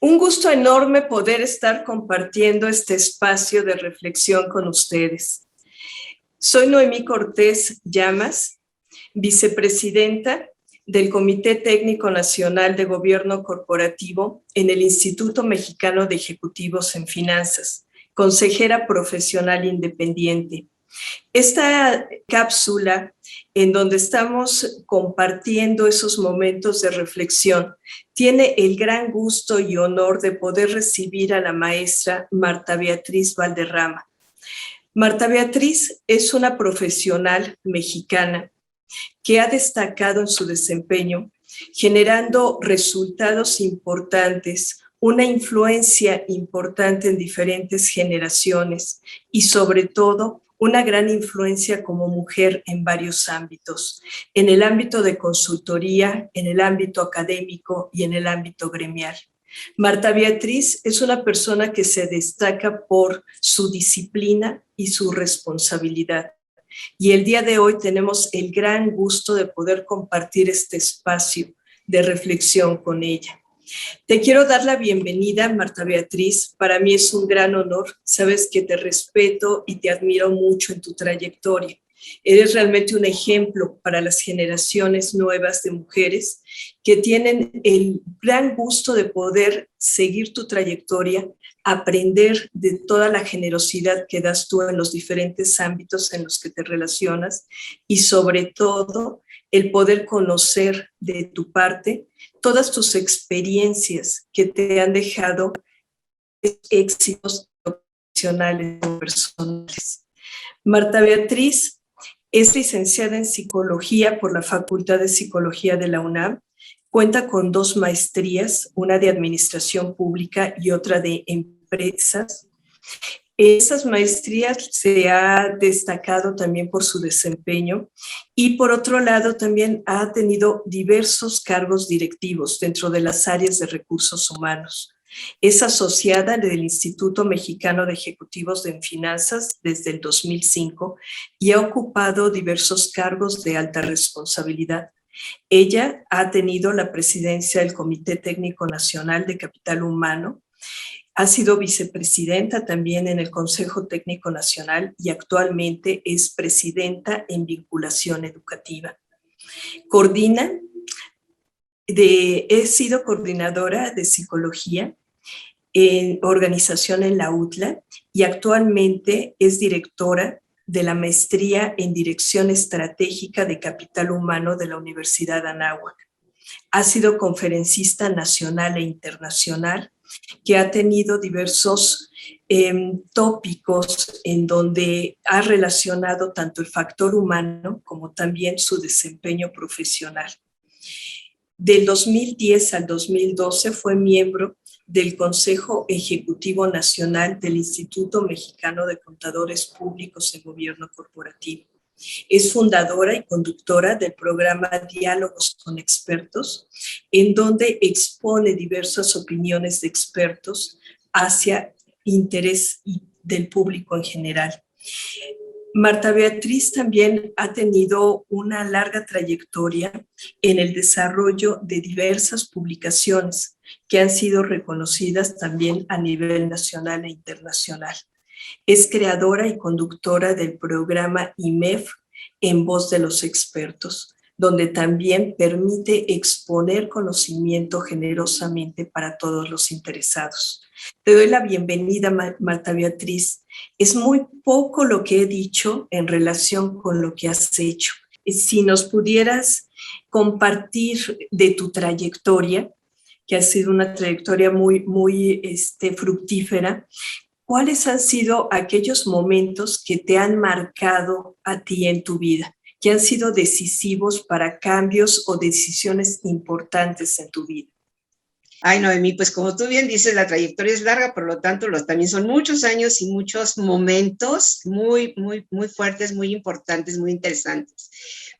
Un gusto enorme poder estar compartiendo este espacio de reflexión con ustedes. Soy Noemí Cortés Llamas, vicepresidenta del Comité Técnico Nacional de Gobierno Corporativo en el Instituto Mexicano de Ejecutivos en Finanzas, consejera profesional independiente. Esta cápsula en donde estamos compartiendo esos momentos de reflexión tiene el gran gusto y honor de poder recibir a la maestra Marta Beatriz Valderrama. Marta Beatriz es una profesional mexicana que ha destacado en su desempeño, generando resultados importantes, una influencia importante en diferentes generaciones y sobre todo una gran influencia como mujer en varios ámbitos, en el ámbito de consultoría, en el ámbito académico y en el ámbito gremial. Marta Beatriz es una persona que se destaca por su disciplina y su responsabilidad. Y el día de hoy tenemos el gran gusto de poder compartir este espacio de reflexión con ella. Te quiero dar la bienvenida, Marta Beatriz. Para mí es un gran honor. Sabes que te respeto y te admiro mucho en tu trayectoria. Eres realmente un ejemplo para las generaciones nuevas de mujeres que tienen el gran gusto de poder seguir tu trayectoria, aprender de toda la generosidad que das tú en los diferentes ámbitos en los que te relacionas y sobre todo el poder conocer de tu parte todas tus experiencias que te han dejado éxitos profesionales o personales. Marta Beatriz es licenciada en Psicología por la Facultad de Psicología de la UNAM. Cuenta con 2 maestrías, una de Administración Pública y otra de Empresas. Esas maestrías se ha destacado también por su desempeño y por otro lado también ha tenido diversos cargos directivos dentro de las áreas de recursos humanos. Es asociada del Instituto Mexicano de Ejecutivos en Finanzas desde el 2005 y ha ocupado diversos cargos de alta responsabilidad. Ella ha tenido la presidencia del Comité Técnico Nacional de Capital Humano. Ha sido vicepresidenta también en el Consejo Técnico Nacional y actualmente es presidenta en vinculación educativa. He sido coordinadora de psicología en organización en la UTLA y actualmente es directora de la maestría en Dirección Estratégica de Capital Humano de la Universidad Anáhuac. Ha sido conferencista nacional e internacional que ha tenido diversos tópicos en donde ha relacionado tanto el factor humano como también su desempeño profesional. Del 2010 al 2012 fue miembro del Consejo Ejecutivo Nacional del Instituto Mexicano de Contadores Públicos en Gobierno Corporativo. Es fundadora y conductora del programa Diálogos con Expertos, en donde expone diversas opiniones de expertos hacia interés del público en general. Marta Beatriz también ha tenido una larga trayectoria en el desarrollo de diversas publicaciones que han sido reconocidas también a nivel nacional e internacional. Es creadora y conductora del programa IMEF En Voz de los Expertos, donde también permite exponer conocimiento generosamente para todos los interesados. Te doy la bienvenida, Marta Beatriz. Es muy poco lo que he dicho en relación con lo que has hecho. Si nos pudieras compartir de tu trayectoria, que ha sido una trayectoria muy fructífera, ¿cuáles han sido aquellos momentos que te han marcado a ti en tu vida, que han sido decisivos para cambios o decisiones importantes en tu vida? Ay, Noemí, pues como tú bien dices, la trayectoria es larga, por lo tanto, también son muchos años y muchos momentos muy fuertes, muy importantes, muy interesantes.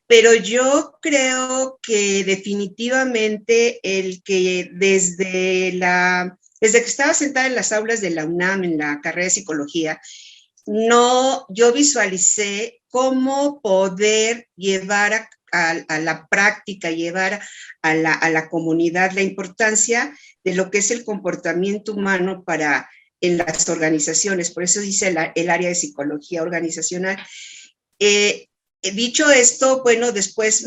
Pero yo creo que definitivamente el que desde que estaba sentada en las aulas de la UNAM, en la carrera de psicología, yo visualicé cómo poder llevar a la práctica, llevar a la comunidad la importancia de lo que es el comportamiento humano en las organizaciones. Por eso dice el área de psicología organizacional. Dicho esto, bueno, después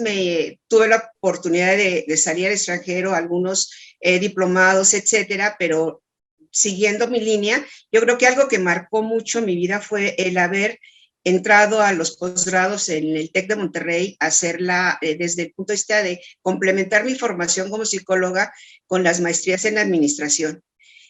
tuve la oportunidad de salir al extranjero, algunos diplomados, etcétera, pero siguiendo mi línea, yo creo que algo que marcó mucho mi vida fue el haber entrado a los posgrados en el TEC de Monterrey, hacerla desde el punto de vista de complementar mi formación como psicóloga con las maestrías en administración.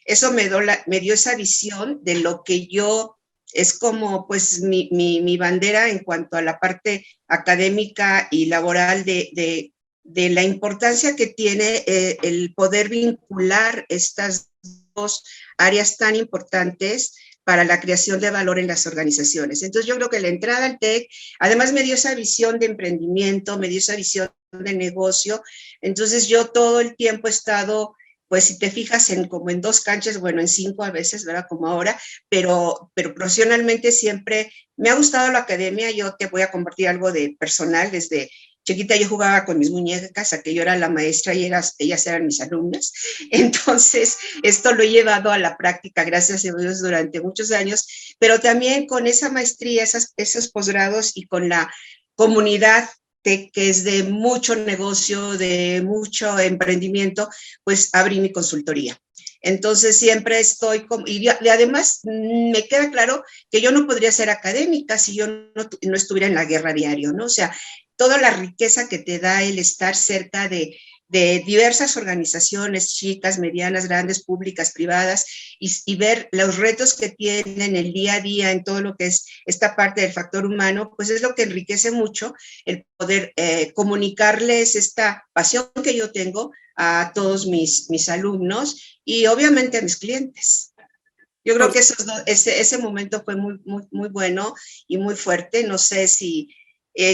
Eso me dio esa visión de lo que yo, es como pues mi bandera en cuanto a la parte académica y laboral de la importancia que tiene el poder vincular estas dos áreas tan importantes para la creación de valor en las organizaciones. Entonces yo creo que la entrada al TEC, además me dio esa visión de emprendimiento, me dio esa visión de negocio. Entonces yo todo el tiempo he estado, pues si te fijas, como en 2 canchas, bueno, en 5 a veces, ¿verdad? Como ahora, pero profesionalmente siempre me ha gustado la academia. Yo te voy a compartir algo de personal. Desde chiquita yo jugaba con mis muñecas, a que yo era la maestra y ellas eran mis alumnas. Entonces, esto lo he llevado a la práctica, gracias a Dios, durante muchos años, pero también con esa maestría, esos posgrados y con la comunidad que es de mucho negocio, de mucho emprendimiento, pues abrí mi consultoría. Entonces siempre estoy, y además me queda claro que yo no podría ser académica si yo no estuviera en la guerra diario, ¿no? O sea, toda la riqueza que te da el estar cerca de diversas organizaciones, chicas, medianas, grandes, públicas, privadas, y ver los retos que tienen el día a día en todo lo que es esta parte del factor humano, pues es lo que enriquece mucho el poder comunicarles esta pasión que yo tengo a todos mis alumnos y obviamente a mis clientes. Yo creo que ese momento fue muy, muy, muy bueno y muy fuerte. No sé si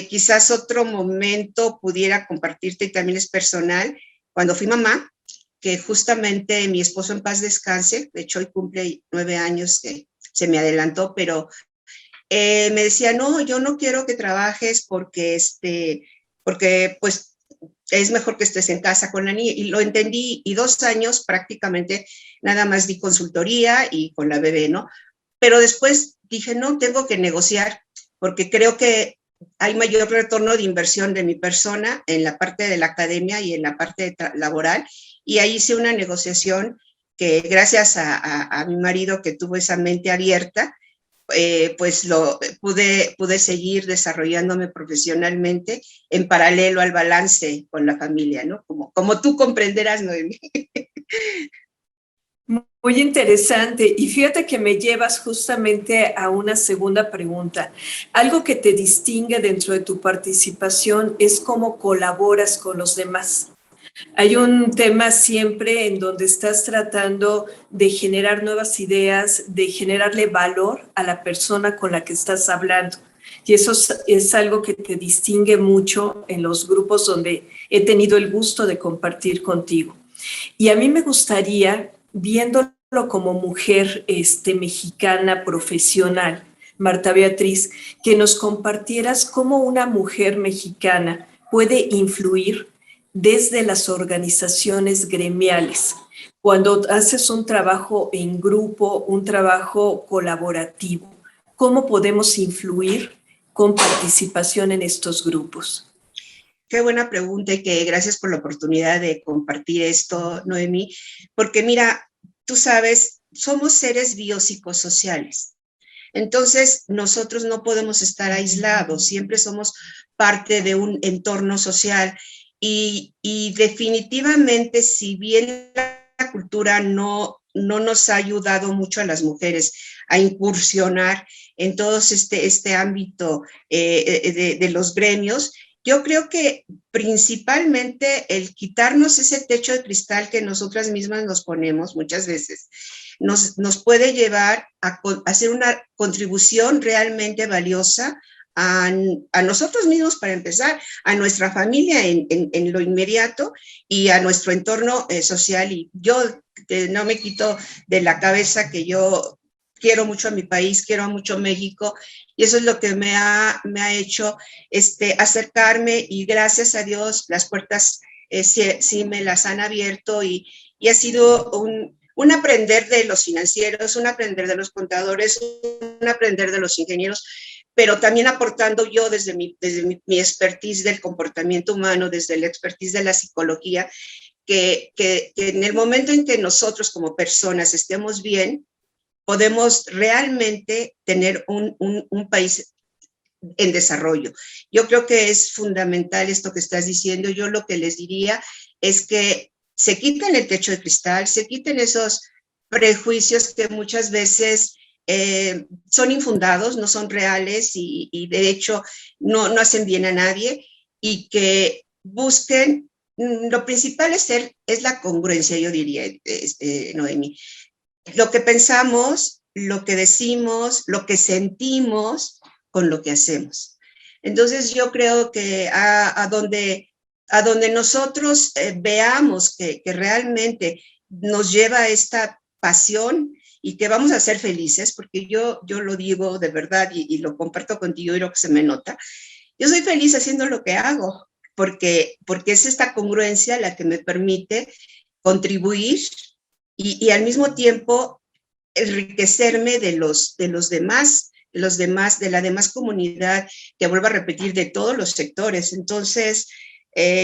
quizás otro momento pudiera compartirte, y también es personal, cuando fui mamá, que justamente mi esposo en paz descanse, de hecho hoy cumple 9 años, que se me adelantó, pero me decía, no, yo no quiero que trabajes porque pues es mejor que estés en casa con la niña, y lo entendí, y 2 años prácticamente nada más di consultoría y con la bebé, ¿no? Pero después dije, no, tengo que negociar, porque creo que hay mayor retorno de inversión de mi persona en la parte de la academia y en la parte laboral, y ahí hice una negociación que gracias a mi marido, que tuvo esa mente abierta, pues pude seguir desarrollándome profesionalmente en paralelo al balance con la familia, ¿no? Como tú comprenderás, Noemí. Muy interesante. Y fíjate que me llevas justamente a una segunda pregunta. Algo que te distingue dentro de tu participación es cómo colaboras con los demás. Hay un tema siempre en donde estás tratando de generar nuevas ideas, de generarle valor a la persona con la que estás hablando. Y eso es algo que te distingue mucho en los grupos donde he tenido el gusto de compartir contigo. Y a mí me gustaría, viéndolo como mujer mexicana profesional, Marta Beatriz, que nos compartieras cómo una mujer mexicana puede influir desde las organizaciones gremiales, cuando haces un trabajo en grupo, un trabajo colaborativo. ¿Cómo podemos influir con participación en estos grupos? Qué buena pregunta, y que gracias por la oportunidad de compartir esto, Noemí, porque mira, tú sabes, somos seres biopsicosociales. Entonces, nosotros no podemos estar aislados, siempre somos parte de un entorno social, y definitivamente, si bien la cultura no nos ha ayudado mucho a las mujeres a incursionar en todo este ámbito de los gremios, yo creo que principalmente el quitarnos ese techo de cristal que nosotras mismas nos ponemos muchas veces nos puede llevar a hacer una contribución realmente valiosa a nosotros mismos, para empezar, a nuestra familia en lo inmediato, y a nuestro entorno social. Y yo no me quito de la cabeza que yo quiero mucho a mi país, quiero mucho a México, y eso es lo que me ha hecho acercarme, y gracias a Dios las puertas sí me las han abierto, y ha sido un aprender de los financieros, un aprender de los contadores, un aprender de los ingenieros, pero también aportando yo desde mi expertise del comportamiento humano, desde la expertise de la psicología, que en el momento en que nosotros como personas estemos bien, podemos realmente tener un país en desarrollo. Yo creo que es fundamental esto que estás diciendo. Yo lo que les diría es que se quiten el techo de cristal, se quiten esos prejuicios que muchas veces son infundados, no son reales, y de hecho no hacen bien a nadie, y que busquen, lo principal es la congruencia, yo diría, Noemi. Lo que pensamos, lo que decimos, lo que sentimos con lo que hacemos. Entonces yo creo que a donde nosotros veamos que realmente nos lleva esta pasión y que vamos a ser felices, porque yo lo digo de verdad, y lo comparto contigo, y lo que se me nota, yo soy feliz haciendo lo que hago, porque es esta congruencia la que me permite contribuir y al mismo tiempo enriquecerme de los demás, de la demás comunidad, que vuelvo a repetir, de todos los sectores. Entonces,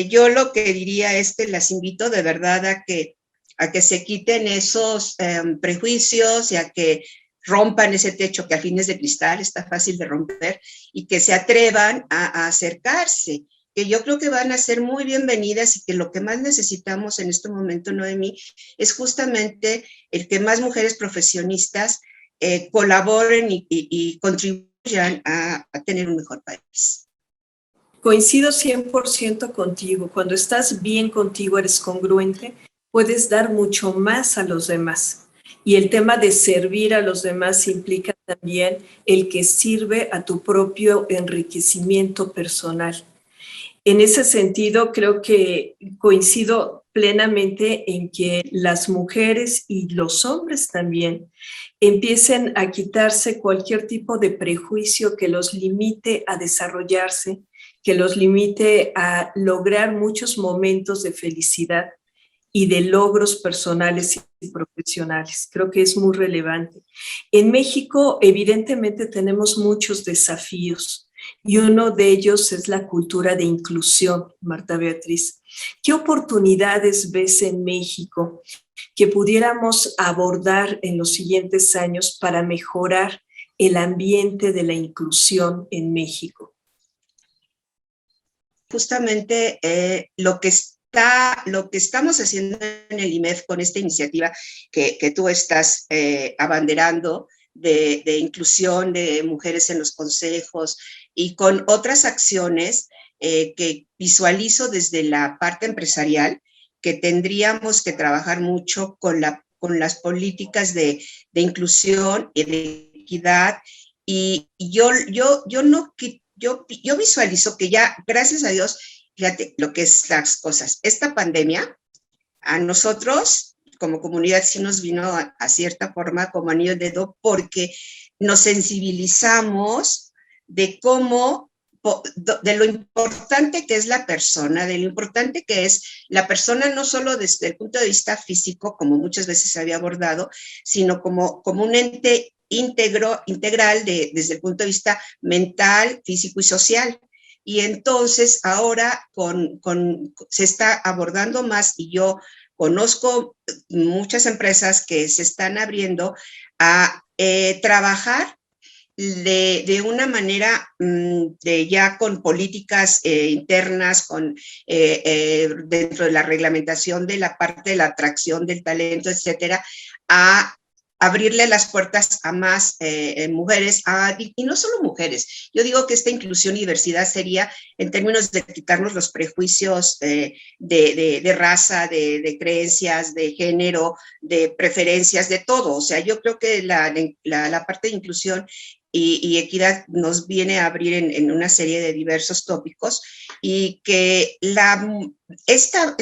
yo lo que diría es que las invito de verdad a que se quiten esos prejuicios, y a que rompan ese techo que al fin es de cristal, está fácil de romper, y que se atrevan a acercarse, que yo creo que van a ser muy bienvenidas, y que lo que más necesitamos en este momento, Noemí, es justamente el que más mujeres profesionistas colaboren y contribuyan a tener un mejor país. Coincido 100% contigo. Cuando estás bien contigo, eres congruente, puedes dar mucho más a los demás. Y el tema de servir a los demás implica también el que sirve a tu propio enriquecimiento personal. En ese sentido, creo que coincido plenamente en que las mujeres y los hombres también empiecen a quitarse cualquier tipo de prejuicio que los limite a desarrollarse, que los limite a lograr muchos momentos de felicidad y de logros personales y profesionales. Creo que es muy relevante. En México, evidentemente, tenemos muchos desafíos, y uno de ellos es la cultura de inclusión, Marta Beatriz. ¿Qué oportunidades ves en México que pudiéramos abordar en los siguientes años para mejorar el ambiente de la inclusión en México? Justamente lo que estamos haciendo en el IMEF con esta iniciativa que tú estás abanderando de inclusión de mujeres en los consejos, y con otras acciones que visualizo desde la parte empresarial, que tendríamos que trabajar mucho con las políticas de inclusión y de equidad. Y yo visualizo que ya, gracias a Dios, fíjate lo que es las cosas. Esta pandemia a nosotros como comunidad sí nos vino a cierta forma como anillo de dedo, porque nos sensibilizamos de cómo, de lo importante que es la persona, de lo importante que es la persona, no solo desde el punto de vista físico, como muchas veces se había abordado, sino como un ente integral desde el punto de vista mental, físico y social. Y entonces ahora se está abordando más, y yo conozco muchas empresas que se están abriendo a trabajar de una manera ya con políticas internas, dentro de la reglamentación de la parte de la atracción del talento, etcétera, a abrirle las puertas a más mujeres, y no solo mujeres. Yo digo que esta inclusión y diversidad sería en términos de quitarnos los prejuicios de raza, de creencias, de género, de preferencias, de todo. O sea, yo creo que la parte de inclusión y equidad nos viene a abrir en una serie de diversos tópicos, y que esto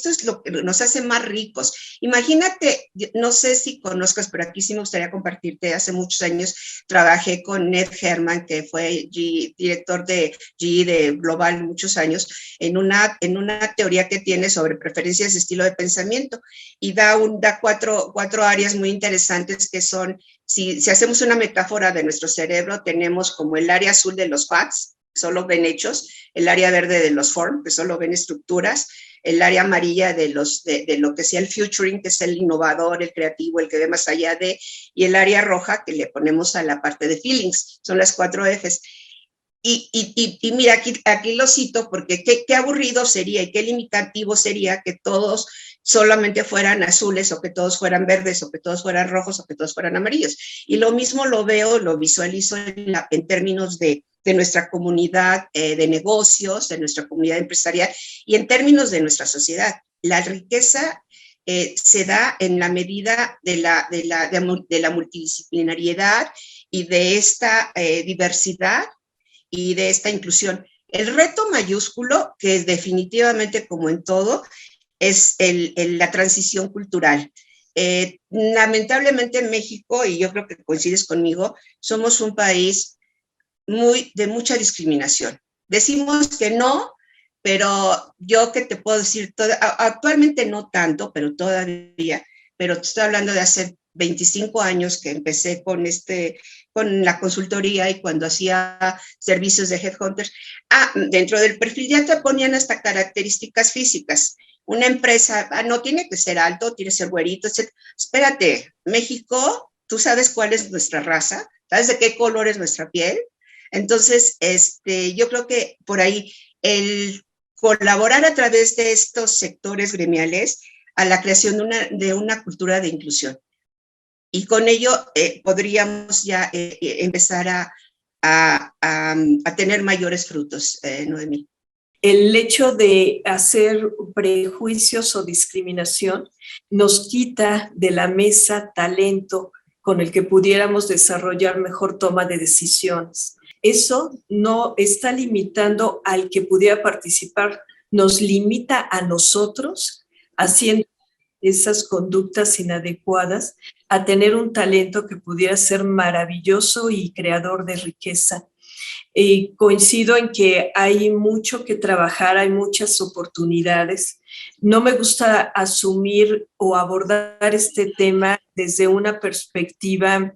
es lo que nos hace más ricos. Imagínate, no sé si conozcas, pero aquí sí me gustaría compartirte. Hace muchos años trabajé con Ned Herman, que fue director de GE de Global muchos años, en una teoría que tiene sobre preferencias de estilo de pensamiento, y da cuatro áreas muy interesantes que son, si hacemos una metáfora de nuestro cerebro, tenemos como el área azul de los facts, solo ven hechos, el área verde de los form, que solo ven estructuras, el área amarilla de lo que sea el futuring, que es el innovador, el creativo, el que ve más allá de, y el área roja que le ponemos a la parte de feelings, son las 4 Fs. Y mira, aquí lo cito porque qué aburrido sería y qué limitativo sería que todos solamente fueran azules, o que todos fueran verdes, o que todos fueran rojos, o que todos fueran amarillos. Y lo mismo lo veo, lo visualizo en términos de nuestra comunidad de negocios, de nuestra comunidad empresarial, y en términos de nuestra sociedad. La riqueza se da en la medida de la multidisciplinariedad y de esta diversidad y de esta inclusión. El reto mayúsculo, que es definitivamente, como en todo, es la transición cultural. Lamentablemente en México, y yo creo que coincides conmigo, somos un país de mucha discriminación. Decimos que no, pero yo que te puedo decir, actualmente no tanto, pero todavía, pero te estoy hablando de hace 25 años que empecé con la consultoría, y cuando hacía servicios de headhunters, dentro del perfil ya te ponían hasta características físicas. Una empresa, no tiene que ser alto, tiene que ser güerito, etc. Espérate, México, ¿tú sabes cuál es nuestra raza? ¿Sabes de qué color es nuestra piel? Entonces, yo creo que por ahí el colaborar a través de estos sectores gremiales a la creación de una cultura de inclusión. Y con ello podríamos ya empezar a tener mayores frutos, Noemí. El hecho de hacer prejuicios o discriminación nos quita de la mesa talento con el que pudiéramos desarrollar mejor toma de decisiones. Eso no está limitando al que pudiera participar, nos limita a nosotros haciendo esas conductas inadecuadas a tener un talento que pudiera ser maravilloso y creador de riqueza. Coincido en que hay mucho que trabajar, hay muchas oportunidades. No me gusta asumir o abordar este tema desde una perspectiva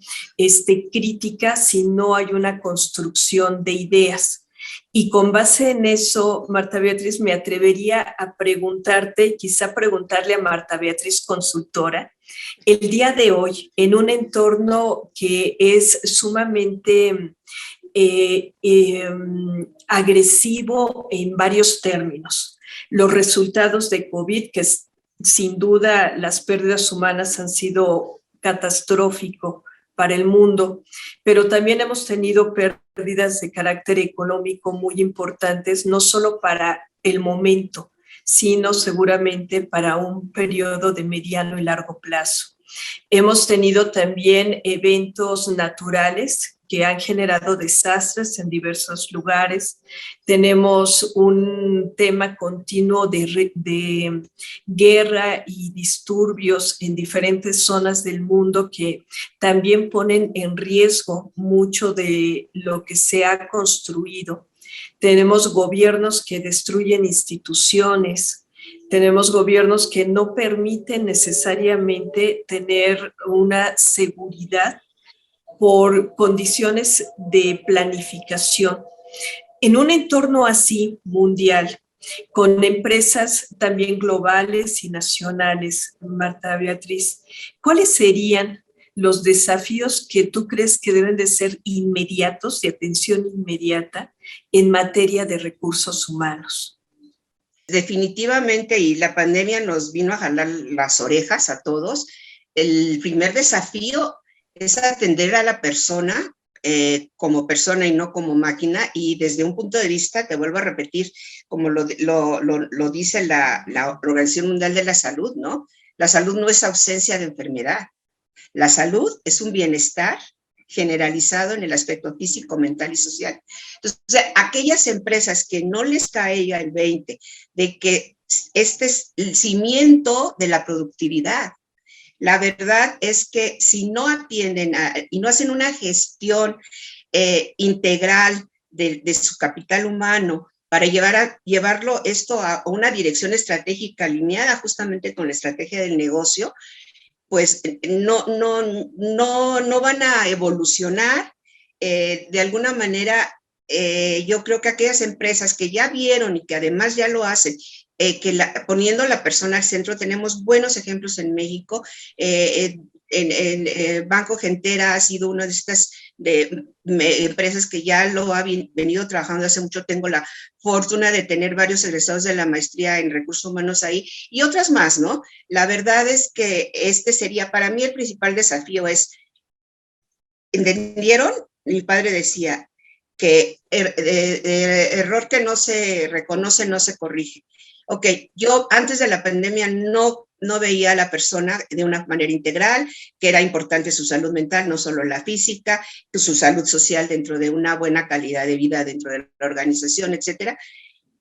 crítica si no hay una construcción de ideas. Y con base en eso, Marta Beatriz, me atrevería a preguntarte, quizá preguntarle a Marta Beatriz, consultora, el día de hoy, en un entorno que es sumamente agresivo en varios términos. Los resultados de COVID, que sin duda las pérdidas humanas han sido catastróficos para el mundo, pero también hemos tenido pérdidas de carácter económico muy importantes, no solo para el momento, sino seguramente para un periodo de mediano y largo plazo. Hemos tenido también eventos naturales que han generado desastres en diversos lugares. Tenemos un tema continuo de guerra y disturbios en diferentes zonas del mundo que también ponen en riesgo mucho de lo que se ha construido. Tenemos gobiernos que destruyen instituciones, tenemos gobiernos que no permiten necesariamente tener una seguridad por condiciones de planificación. En un entorno así mundial, con empresas también globales y nacionales, Marta Beatriz, ¿cuáles serían los desafíos que tú crees que deben de ser inmediatos, de atención inmediata, en materia de recursos humanos? Definitivamente, y la pandemia nos vino a jalar las orejas a todos. El primer desafío es atender a la persona como persona y no como máquina, y desde un punto de vista, te vuelvo a repetir, como lo dice la Organización Mundial de la Salud, ¿no? La salud no es ausencia de enfermedad. La salud es un bienestar generalizado en el aspecto físico, mental y social. Entonces, aquellas empresas que no les caiga el 20 de que este es el cimiento de la productividad. La verdad es que si no atienden y no hacen una gestión integral de su capital humano para llevarlo esto a una dirección estratégica alineada justamente con la estrategia del negocio, pues no van a evolucionar. De alguna manera, yo creo que aquellas empresas que ya vieron y que además ya lo hacen, poniendo a la persona al centro, tenemos buenos ejemplos en México. Banco Gentera ha sido una de estas empresas que ya lo ha venido trabajando hace mucho. Tengo la fortuna de tener varios egresados de la maestría en recursos humanos ahí y otras más, ¿no? La verdad es que este sería para mí el principal desafío es, ¿entendieron? Mi padre decía que error que no se reconoce no se corrige. Ok, yo antes de la pandemia no veía a la persona de una manera integral, que era importante su salud mental, no solo la física, su salud social dentro de una buena calidad de vida dentro de la organización, etcétera.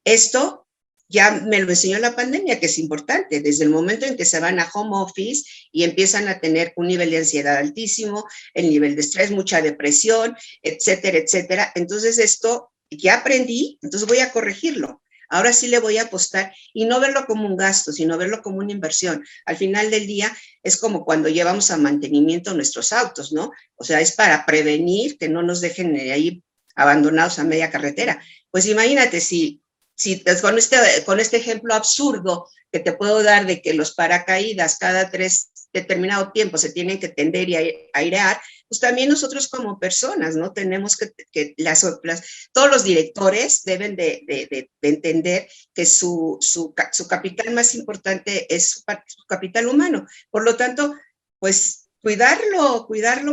Esto ya me lo enseñó la pandemia, que es importante, desde el momento en que se van a home office y empiezan a tener un nivel de ansiedad altísimo, el nivel de estrés, mucha depresión, etcétera, etcétera. Entonces esto ya aprendí, entonces voy a corregirlo. Ahora sí le voy a apostar y no verlo como un gasto, sino verlo como una inversión. Al final del día es como cuando llevamos a mantenimiento nuestros autos, ¿no? O sea, es para prevenir que no nos dejen ahí abandonados a media carretera. Pues imagínate si con este ejemplo absurdo que te puedo dar de que los paracaídas cada determinado tiempo se tienen que tender y airear, pues también nosotros como personas, ¿no? Tenemos que todos los directores deben de entender que su capital más importante es su capital humano. Por lo tanto, pues cuidarlo,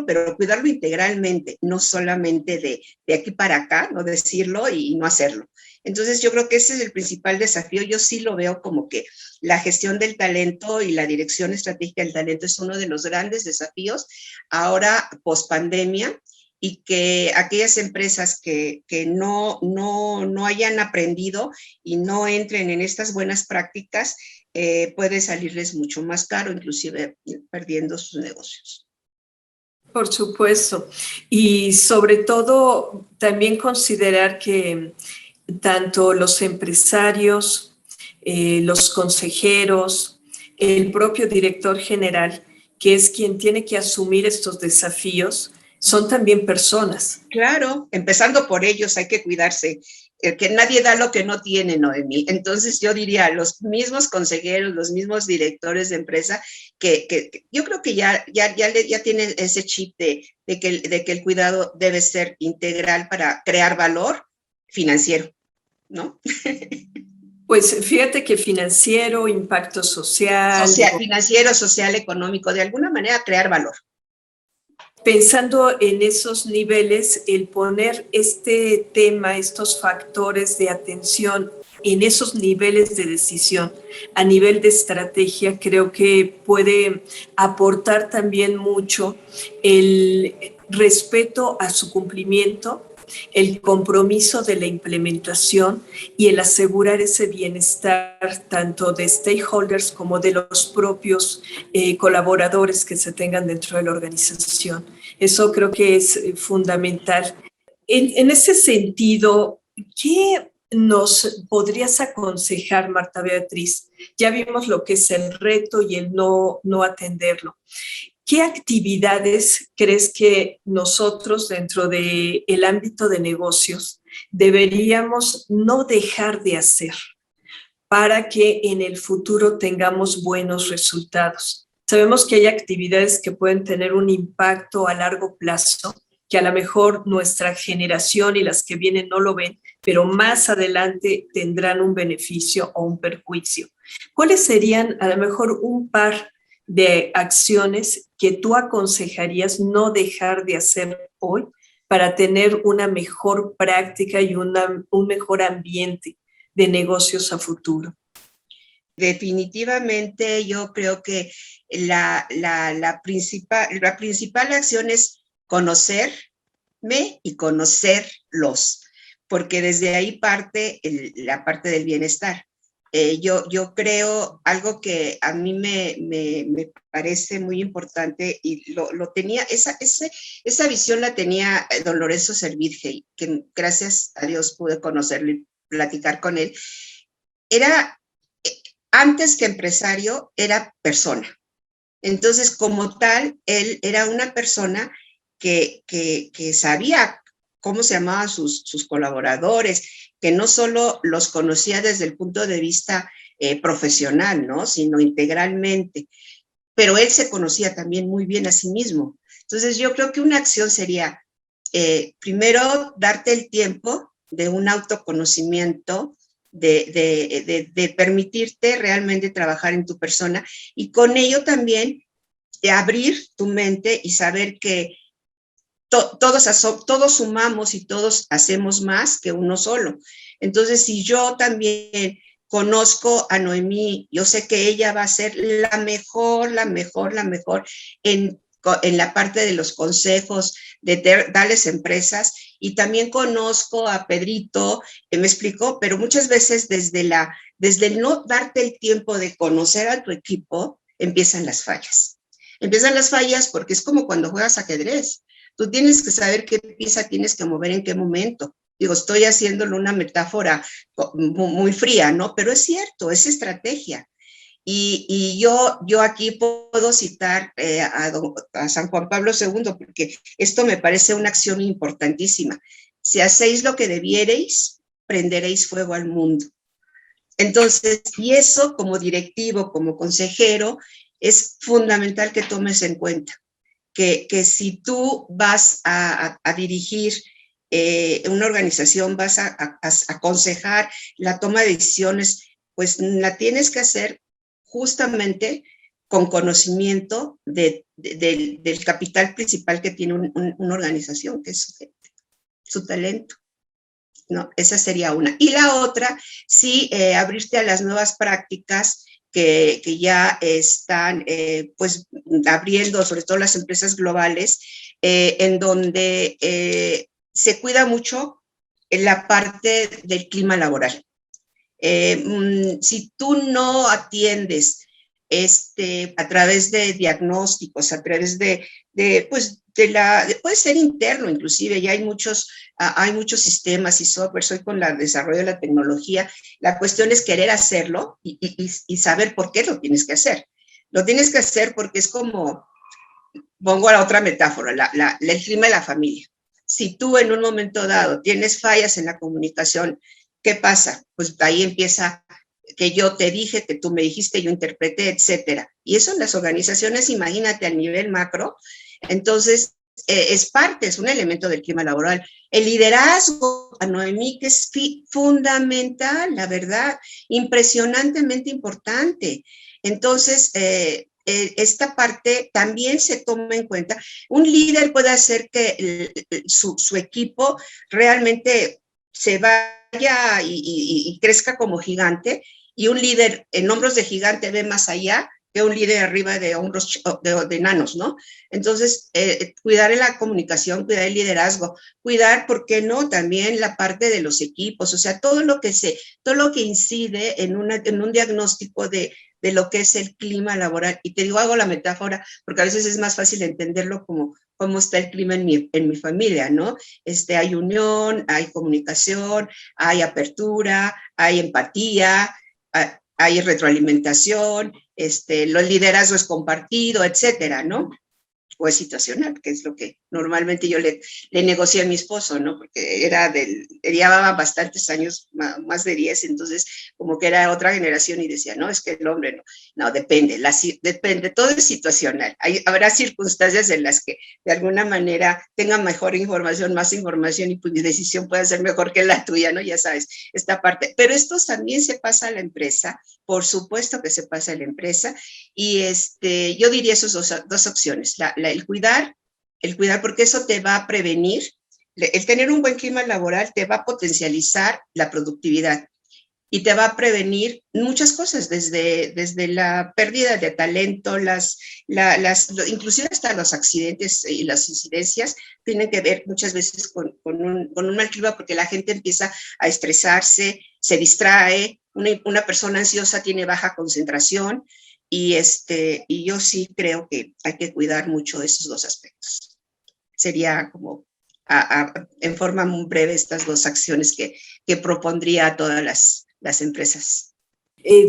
pero cuidarlo integralmente, no solamente de aquí para acá, no decirlo y no hacerlo. Entonces yo creo que ese es el principal desafío. Yo sí lo veo como que la gestión del talento y la dirección estratégica del talento es uno de los grandes desafíos ahora post pandemia, y que aquellas empresas que no hayan aprendido y no entren en estas buenas prácticas, puede salirles mucho más caro, inclusive perdiendo sus negocios. Por supuesto. Y sobre todo, también considerar que tanto los empresarios, los consejeros, el propio director general, que es quien tiene que asumir estos desafíos, son también personas. Claro, empezando por ellos hay que cuidarse, que nadie da lo que no tiene, Noemí. Entonces yo diría, los mismos consejeros, los mismos directores de empresa, que yo creo que ya tienen ese chip de que el cuidado debe ser integral para crear valor financiero, ¿no? Pues fíjate que financiero, impacto social. Financiero, social, económico, de alguna manera crear valor. Pensando en esos niveles, el poner este tema, estos factores de atención en esos niveles de decisión a nivel de estrategia, creo que puede aportar también mucho el respeto a su cumplimiento, el compromiso de la implementación y el asegurar ese bienestar tanto de stakeholders como de los propios colaboradores que se tengan dentro de la organización. Eso creo que es fundamental. En ese sentido, ¿qué nos podrías aconsejar, Marta Beatriz? Ya vimos lo que es el reto y el no atenderlo. ¿Qué actividades crees que nosotros dentro del ámbito de negocios deberíamos no dejar de hacer para que en el futuro tengamos buenos resultados? Sabemos que hay actividades que pueden tener un impacto a largo plazo, que a lo mejor nuestra generación y las que vienen no lo ven, pero más adelante tendrán un beneficio o un perjuicio. ¿Cuáles serían a lo mejor un par de acciones que tú aconsejarías no dejar de hacer hoy para tener una mejor práctica y un mejor ambiente de negocios a futuro? Definitivamente yo creo que la principal acción es conocerme y conocerlos, porque desde ahí parte la parte del bienestar. Yo creo algo que a mí me parece muy importante y lo tenía, esa visión la tenía don Lorenzo Servidge, que gracias a Dios pude conocerlo y platicar con él. Era, antes que empresario, era persona. Entonces, como tal, él era una persona que sabía cómo se llamaban sus colaboradores, que no solo los conocía desde el punto de vista profesional, ¿no? Sino integralmente. Pero él se conocía también muy bien a sí mismo. Entonces, yo creo que una acción sería, primero, darte el tiempo de un autoconocimiento, de permitirte realmente trabajar en tu persona y con ello también de abrir tu mente y saber que todos sumamos y todos hacemos más que uno solo. Entonces, si yo también conozco a Noemí, yo sé que ella va a ser la mejor en la parte de los consejos de tales empresas, y también conozco a Pedrito, me explicó, pero muchas veces desde el no darte el tiempo de conocer a tu equipo, empiezan las fallas. Empiezan las fallas porque es como cuando juegas ajedrez. Tú tienes que saber qué pieza tienes que mover en qué momento. Digo, estoy haciéndolo una metáfora muy fría, ¿no? Pero es cierto, es estrategia. Y yo aquí puedo citar a San Juan Pablo II, porque esto me parece una acción importantísima. Si hacéis lo que debiereis, prenderéis fuego al mundo. Entonces, y eso como directivo, como consejero, es fundamental que tomes en cuenta. Que si tú vas a dirigir una organización, vas a aconsejar la toma de decisiones, pues la tienes que hacer justamente con conocimiento del capital principal que tiene una organización, que es su gente, su talento. ¿No? Esa sería una. Y la otra, sí, abrirte a las nuevas prácticas que ya están pues abriendo, sobre todo las empresas globales, en donde se cuida mucho en la parte del clima laboral. Si tú no atiendes a través de diagnósticos, a través pues puede ser interno inclusive, ya hay muchos sistemas y software, hoy con el desarrollo de la tecnología, la cuestión es querer hacerlo y saber por qué lo tienes que hacer. Lo tienes que hacer porque es como, pongo la otra metáfora, el clima de la familia. Si tú en un momento dado tienes fallas en la comunicación, ¿qué pasa? Pues ahí empieza que yo te dije, que tú me dijiste, yo interpreté, etcétera. Y eso en las organizaciones, imagínate a nivel macro. Entonces, es un elemento del clima laboral. El liderazgo, a Noemí, que es fundamental, la verdad, impresionantemente importante. Entonces, esta parte también se toma en cuenta. Un líder puede hacer que su equipo realmente se vaya y crezca como gigante, y un líder en hombros de gigante ve más allá que un líder arriba de hombros de enanos, ¿no? Entonces, cuidar la comunicación, cuidar el liderazgo, cuidar, ¿por qué no?, también la parte de los equipos, o sea, todo lo que incide en un diagnóstico de lo que es el clima laboral. Y te digo, hago la metáfora porque a veces es más fácil entenderlo como cómo está el clima en mi familia, ¿no? Hay unión, hay comunicación, hay apertura, hay empatía, hay retroalimentación, el liderazgo es compartido, etcétera, ¿no? O es situacional, que es lo que normalmente yo le negocié a mi esposo, ¿no? Porque llevaba bastantes años, más de 10, entonces como que era otra generación y decía, no, es que el hombre no, depende, todo es situacional. Habrá circunstancias en las que de alguna manera tenga mejor información, más información, y pues mi decisión puede ser mejor que la tuya, ¿no? Ya sabes, esta parte. Pero esto también se pasa a la empresa, por supuesto que se pasa a la empresa, y yo diría esas dos opciones, el cuidar, porque eso te va a prevenir, el tener un buen clima laboral te va a potencializar la productividad. y te va a prevenir muchas cosas, desde la pérdida de talento, inclusive hasta los accidentes y las incidencias tienen que ver muchas veces con un mal clima, porque la gente empieza a estresarse, se distrae, una persona ansiosa tiene baja concentración, y yo sí creo que hay que cuidar mucho esos dos aspectos. Sería como en forma muy breve estas dos acciones que propondría a todas las empresas.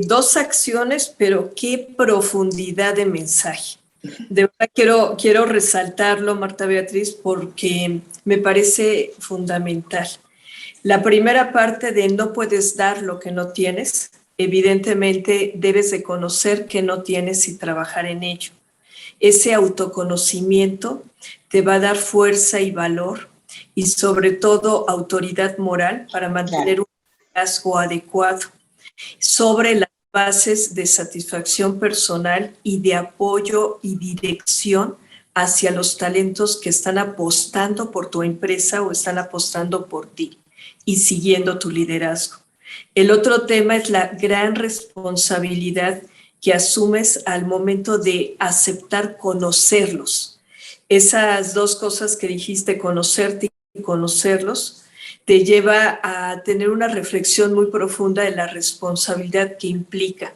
Dos acciones, pero qué profundidad de mensaje. De verdad quiero resaltarlo, Marta Beatriz, porque me parece fundamental. La primera parte de no puedes dar lo que no tienes, evidentemente debes de conocer que no tienes y trabajar en ello. Ese autoconocimiento te va a dar fuerza y valor y sobre todo autoridad moral para mantener un liderazgo adecuado sobre las bases de satisfacción personal y de apoyo y dirección hacia los talentos que están apostando por tu empresa o están apostando por ti y siguiendo tu liderazgo. El otro tema es la gran responsabilidad que asumes al momento de aceptar conocerlos. Esas dos cosas que dijiste, conocerte y conocerlos, te lleva a tener una reflexión muy profunda de la responsabilidad que implica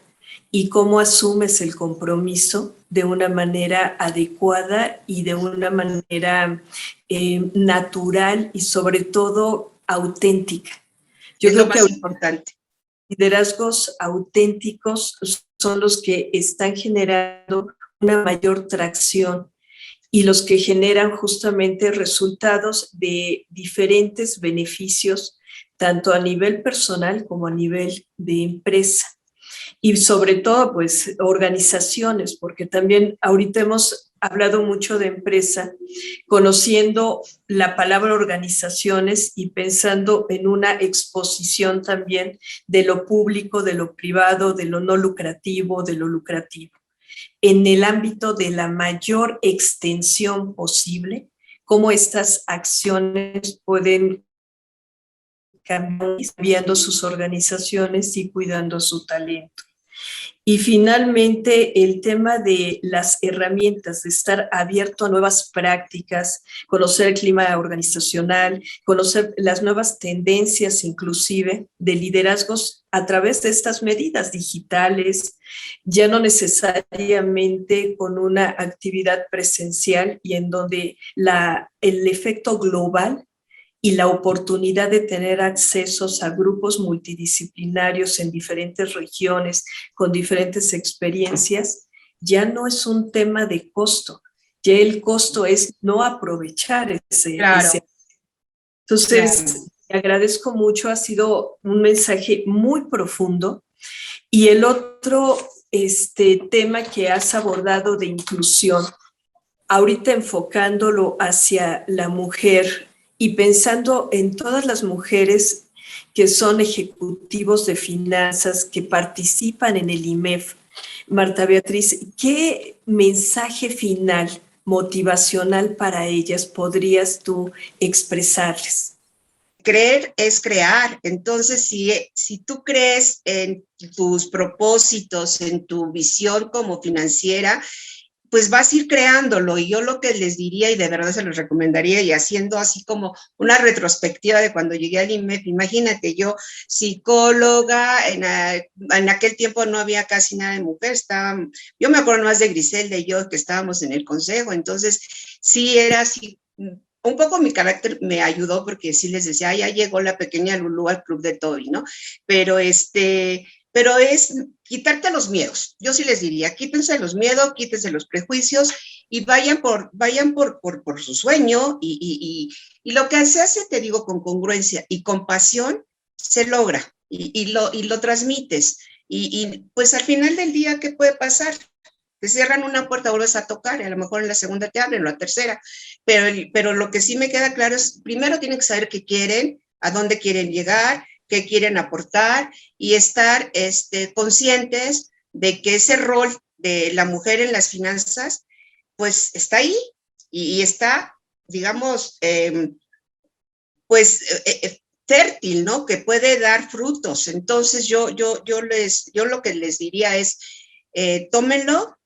y cómo asumes el compromiso de una manera adecuada y de una manera natural y sobre todo auténtica. Yo creo que es lo más importante. Liderazgos auténticos son los que están generando una mayor tracción y los que generan justamente resultados de diferentes beneficios, tanto a nivel personal como a nivel de empresa. Y sobre todo, pues, organizaciones, porque también ahorita hemos hablado mucho de empresa, conociendo la palabra organizaciones y pensando en una exposición también de lo público, de lo privado, de lo no lucrativo, de lo lucrativo. En el ámbito de la mayor extensión posible, cómo estas acciones pueden cambiando sus organizaciones y cuidando su talento. Y finalmente, el tema de las herramientas, de estar abierto a nuevas prácticas, conocer el clima organizacional, conocer las nuevas tendencias inclusive de liderazgos a través de estas medidas digitales, ya no necesariamente con una actividad presencial y en donde el efecto global y la oportunidad de tener accesos a grupos multidisciplinarios en diferentes regiones, con diferentes experiencias, ya no es un tema de costo. Ya el costo es no aprovechar ese. Entonces, te agradezco mucho, ha sido un mensaje muy profundo. Y el otro tema que has abordado de inclusión, ahorita enfocándolo hacia la mujer y pensando en todas las mujeres que son ejecutivos de finanzas, que participan en el IMEF. Marta Beatriz, ¿qué mensaje final motivacional para ellas podrías tú expresarles? Creer es crear. Entonces, si tú crees en tus propósitos, en tu visión como financiera, pues vas a ir creándolo. Y yo lo que les diría, y de verdad se los recomendaría, y haciendo así como una retrospectiva de cuando llegué al IMEF, imagínate, yo psicóloga, en aquel tiempo no había casi nada de mujer, yo me acuerdo más de Griselda y yo que estábamos en el consejo, entonces sí era así. Un poco mi carácter me ayudó porque sí les decía, ya llegó la pequeña Lulú al club de Toby, ¿no? Pero es quitarte los miedos. Yo sí les diría, quítense los miedos, quítense los prejuicios y vayan por su sueño y lo que se hace, te digo, con congruencia y con pasión, se logra y lo transmites. Y pues al final del día, ¿qué puede pasar? Te cierran una puerta, vuelves a tocar y a lo mejor en la segunda te abren o la tercera. Pero lo que sí me queda claro es, primero tienen que saber qué quieren, a dónde quieren llegar, qué quieren aportar y estar conscientes de que ese rol de la mujer en las finanzas, pues está ahí y está, digamos, fértil, ¿no? Que puede dar frutos. Entonces yo lo que les diría es, tómenlo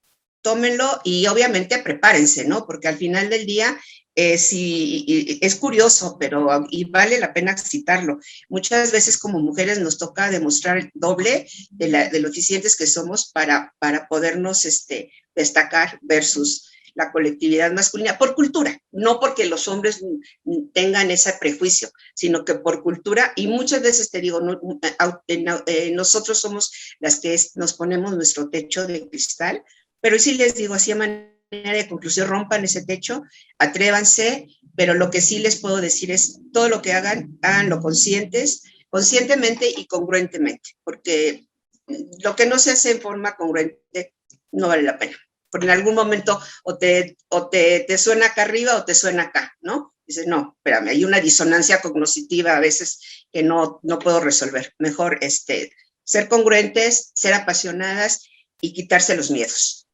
y obviamente prepárense, ¿no? Porque al final del día sí, es curioso, pero y vale la pena citarlo. Muchas veces como mujeres nos toca demostrar el doble de lo eficientes que somos para podernos destacar versus la colectividad masculina, por cultura, no porque los hombres tengan ese prejuicio, sino que por cultura, y muchas veces te digo, nosotros somos las que nos ponemos nuestro techo de cristal, pero sí les digo así a manera de conclusión, rompan ese techo, atrévanse, pero lo que sí les puedo decir es, todo lo que hagan, háganlo conscientemente y congruentemente, porque lo que no se hace en forma congruente no vale la pena. Porque en algún momento o te suena acá arriba o te suena acá, ¿no? Dices, no, espérame, hay una disonancia cognitiva a veces que no puedo resolver. Mejor ser congruentes, ser apasionadas y quitarse los miedos.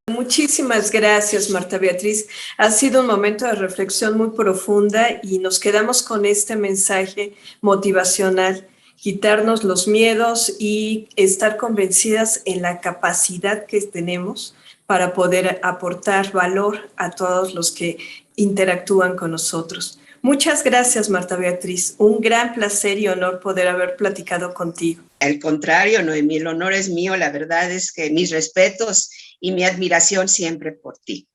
Muchísimas gracias, Marta Beatriz. Ha sido un momento de reflexión muy profunda y nos quedamos con este mensaje motivacional. Quitarnos los miedos y estar convencidas en la capacidad que tenemos para poder aportar valor a todos los que interactúan con nosotros. Muchas gracias, Marta Beatriz. Un gran placer y honor poder haber platicado contigo. Al contrario, Noemí, el honor es mío. La verdad es que mis respetos y mi admiración siempre por ti.